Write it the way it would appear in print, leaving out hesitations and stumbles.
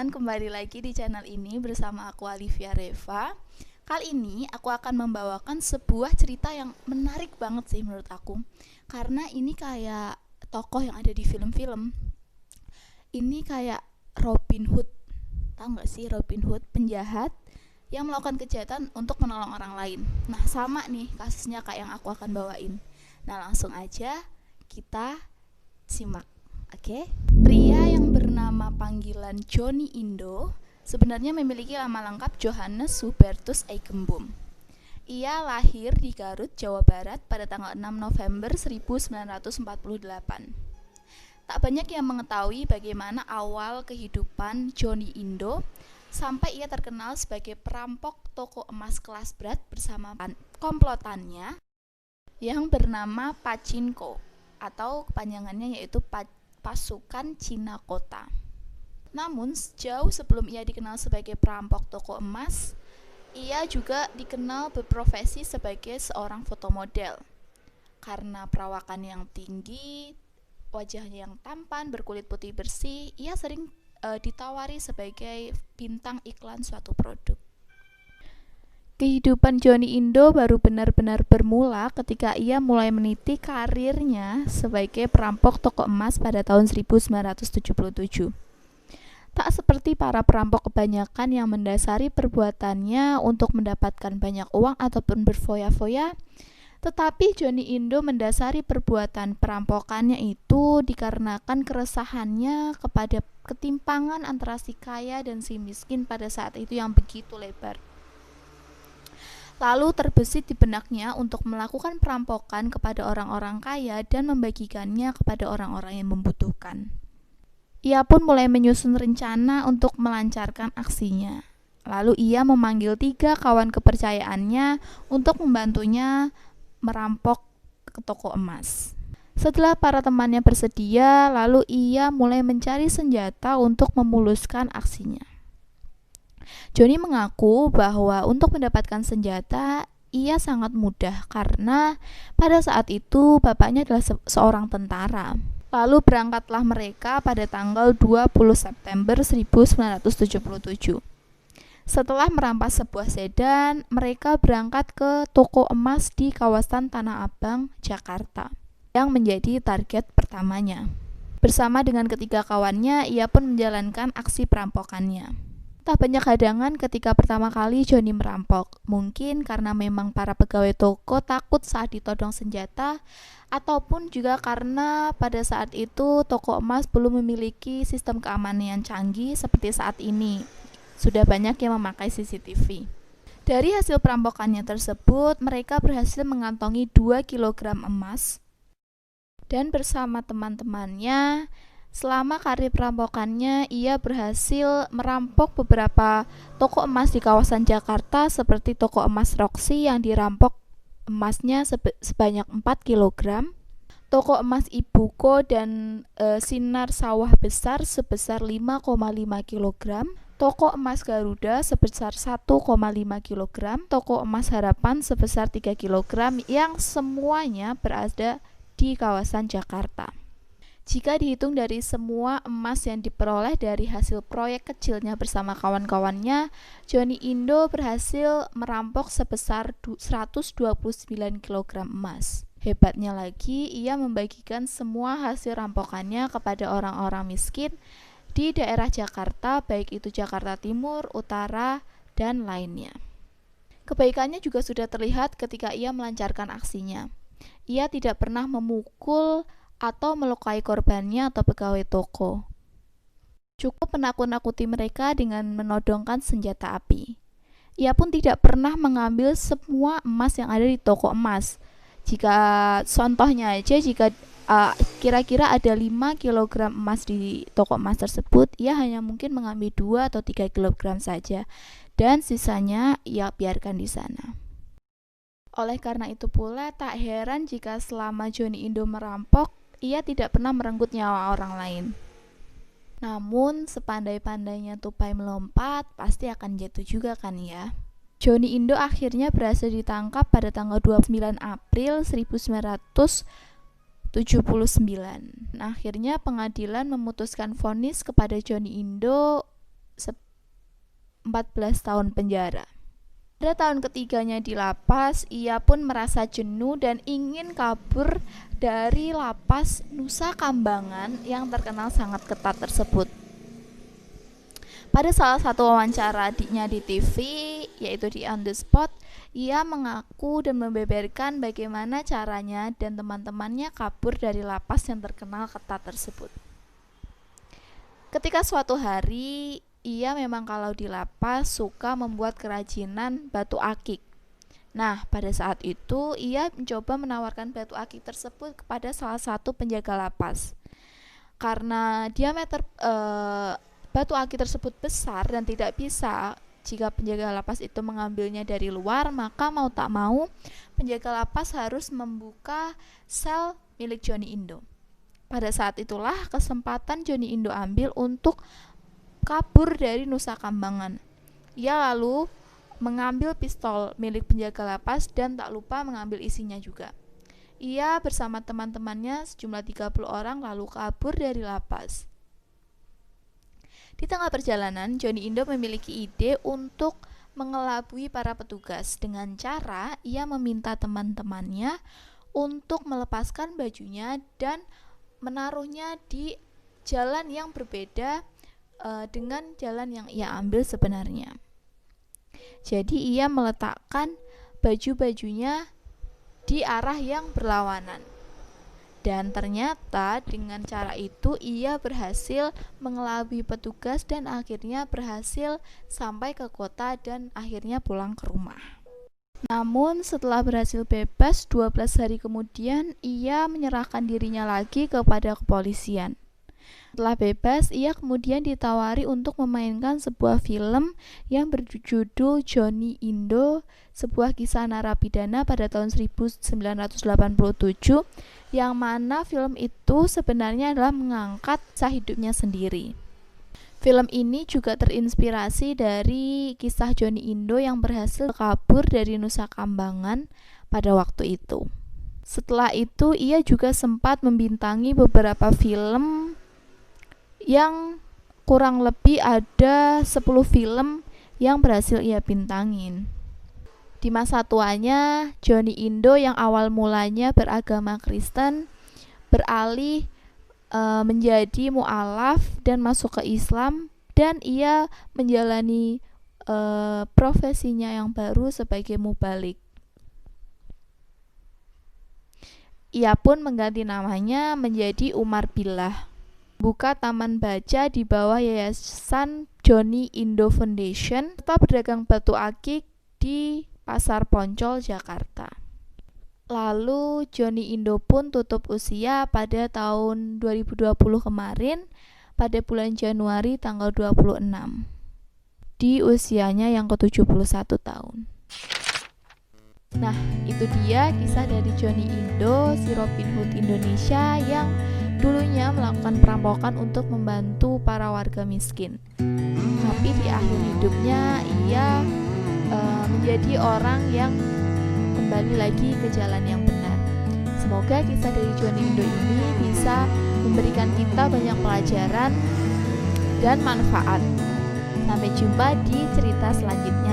teman-teman, kembali lagi di channel ini bersama aku Alivia Reva. Kali ini aku akan membawakan sebuah cerita yang menarik banget sih menurut aku. Karena ini kayak tokoh yang ada di film-film. Ini kayak Robin Hood. Tahu gak sih Robin Hood, penjahat yang melakukan kejahatan untuk menolong orang lain. Nah, sama nih kasusnya kayak yang aku akan bawain. Nah, langsung aja kita simak. Oke. Pria yang bernama panggilan Johnny Indo sebenarnya memiliki nama lengkap Johannes Hubertus Eigenboom. Ia lahir di Garut, Jawa Barat pada tanggal 6 November 1948. Tak banyak yang mengetahui bagaimana awal kehidupan Johnny Indo sampai ia terkenal sebagai perampok toko emas kelas berat bersama komplotannya yang bernama Pachinko atau kepanjangannya yaitu Pasukan Cina Kota. Namun, jauh sebelum ia dikenal sebagai perampok toko emas, ia juga dikenal berprofesi sebagai seorang fotomodel. Karena perawakan yang tinggi, wajahnya yang tampan, berkulit putih bersih, ia sering ditawari sebagai bintang iklan suatu produk. Kehidupan Johnny Indo baru benar-benar bermula ketika ia mulai meniti karirnya sebagai perampok toko emas pada tahun 1977. Tak seperti para perampok kebanyakan yang mendasari perbuatannya untuk mendapatkan banyak uang ataupun berfoya-foya, tetapi Johnny Indo mendasari perbuatan perampokannya itu dikarenakan keresahannya kepada ketimpangan antara si kaya dan si miskin pada saat itu yang begitu lebar. Lalu terbesit di benaknya untuk melakukan perampokan kepada orang-orang kaya dan membagikannya kepada orang-orang yang membutuhkan. Ia pun mulai menyusun rencana untuk melancarkan aksinya. Lalu ia memanggil 3 kawan kepercayaannya untuk membantunya merampok ke toko emas. Setelah para temannya bersedia, lalu ia mulai mencari senjata untuk memuluskan aksinya. Johnny mengaku bahwa untuk mendapatkan senjata ia sangat mudah karena pada saat itu bapaknya adalah seorang tentara. Lalu berangkatlah mereka pada tanggal 20 September 1977. Setelah merampas sebuah sedan, mereka berangkat ke toko emas di kawasan Tanah Abang, Jakarta, yang menjadi target pertamanya. Bersama dengan ketiga kawannya, ia pun menjalankan aksi perampokannya. Tak banyak hadangan ketika pertama kali Johnny merampok. Mungkin karena memang para pegawai toko takut saat ditodong senjata, ataupun juga karena pada saat itu toko emas belum memiliki sistem keamanan yang canggih seperti saat ini. Sudah banyak yang memakai CCTV. Dari hasil perampokannya tersebut, mereka berhasil mengantongi 2 kg emas. Dan bersama teman-temannya, selama karir perampokannya, ia berhasil merampok beberapa toko emas di kawasan Jakarta seperti toko emas Roxy yang dirampok emasnya sebanyak 4 kg, toko emas Ibuko dan Sinar Sawah Besar sebesar 5,5 kg, toko emas Garuda sebesar 1,5 kg, toko emas Harapan sebesar 3 kg yang semuanya berada di kawasan Jakarta. Jika dihitung dari semua emas yang diperoleh dari hasil proyek kecilnya bersama kawan-kawannya, Johnny Indo berhasil merampok sebesar 129 kg emas. Hebatnya lagi, ia membagikan semua hasil rampokannya kepada orang-orang miskin di daerah Jakarta, baik itu Jakarta Timur, Utara, dan lainnya. Kebaikannya juga sudah terlihat ketika ia melancarkan aksinya. Ia tidak pernah memukul atau melukai korbannya atau pegawai toko. Cukup menakut-nakuti mereka dengan menodongkan senjata api. Ia pun tidak pernah mengambil semua emas yang ada di toko emas. Jika contohnya aja, jika kira-kira ada 5 kg emas di toko emas tersebut, ia hanya mungkin mengambil 2 atau 3 kg saja, dan sisanya ia biarkan di sana. Oleh karena itu pula, tak heran jika selama Johnny Indo merampok, ia tidak pernah merenggut nyawa orang lain. Namun, sepandai-pandainya tupai melompat, pasti akan jatuh juga kan ya. Johnny Indo akhirnya berhasil ditangkap pada tanggal 29 April 1979. Akhirnya pengadilan memutuskan vonis kepada Johnny Indo 14 tahun penjara. Pada tahun ketiganya di lapas, ia pun merasa jenuh dan ingin kabur dari lapas Nusa Kambangan yang terkenal sangat ketat tersebut. Pada salah satu wawancara di TV, yaitu di On The Spot, ia mengaku dan membeberkan bagaimana caranya dan teman-temannya kabur dari lapas yang terkenal ketat tersebut. Ketika suatu hari, ia memang kalau di lapas suka membuat kerajinan batu akik. Nah, pada saat itu ia mencoba menawarkan batu akik tersebut kepada salah satu penjaga lapas. Karena diameter batu akik tersebut besar dan tidak bisa jika penjaga lapas itu mengambilnya dari luar, maka mau tak mau penjaga lapas harus membuka sel milik Johnny Indo. Pada saat itulah kesempatan Johnny Indo ambil untuk kabur dari Nusa Kambangan. Ia lalu mengambil pistol milik penjaga lapas dan tak lupa mengambil isinya juga. Ia bersama teman-temannya sejumlah 30 orang lalu kabur dari lapas. Di tengah perjalanan, Johnny Indo memiliki ide untuk mengelabui para petugas dengan cara ia meminta teman-temannya untuk melepaskan bajunya dan menaruhnya di jalan yang berbeda dengan jalan yang ia ambil sebenarnya. Jadi ia meletakkan baju-bajunya di arah yang berlawanan. Dan ternyata dengan cara itu ia berhasil mengelabui petugas dan akhirnya berhasil sampai ke kota dan akhirnya pulang ke rumah. Namun setelah berhasil bebas 12 hari kemudian ia menyerahkan dirinya lagi kepada kepolisian. Setelah bebas, ia kemudian ditawari untuk memainkan sebuah film yang berjudul Johnny Indo, sebuah kisah narapidana pada tahun 1987, yang mana film itu sebenarnya adalah mengangkat kisah hidupnya sendiri. Film ini juga terinspirasi dari kisah Johnny Indo yang berhasil kabur dari Nusa Kambangan pada waktu itu. Setelah itu, ia juga sempat membintangi beberapa film yang kurang lebih ada 10 film yang berhasil ia bintangin. Di masa tuanya, Johnny Indo yang awal mulanya beragama Kristen beralih menjadi mu'alaf dan masuk ke Islam, dan ia menjalani profesinya yang baru sebagai mubalik. Ia pun mengganti namanya menjadi Umar Billah, buka taman baca di bawah yayasan Johnny Indo Foundation, serta berdagang batu akik di Pasar Poncol, Jakarta. Lalu Johnny Indo pun tutup usia pada tahun 2020 kemarin pada bulan Januari tanggal 26 di usianya yang ke-71 tahun. Nah, itu dia kisah dari Johnny Indo, si Robin Hood Indonesia yang dulunya melakukan perampokan untuk membantu para warga miskin. Tapi di akhir hidupnya ia menjadi orang yang kembali lagi ke jalan yang benar. Semoga kisah dari Johnny Indo ini bisa memberikan kita banyak pelajaran dan manfaat. Sampai jumpa di cerita selanjutnya.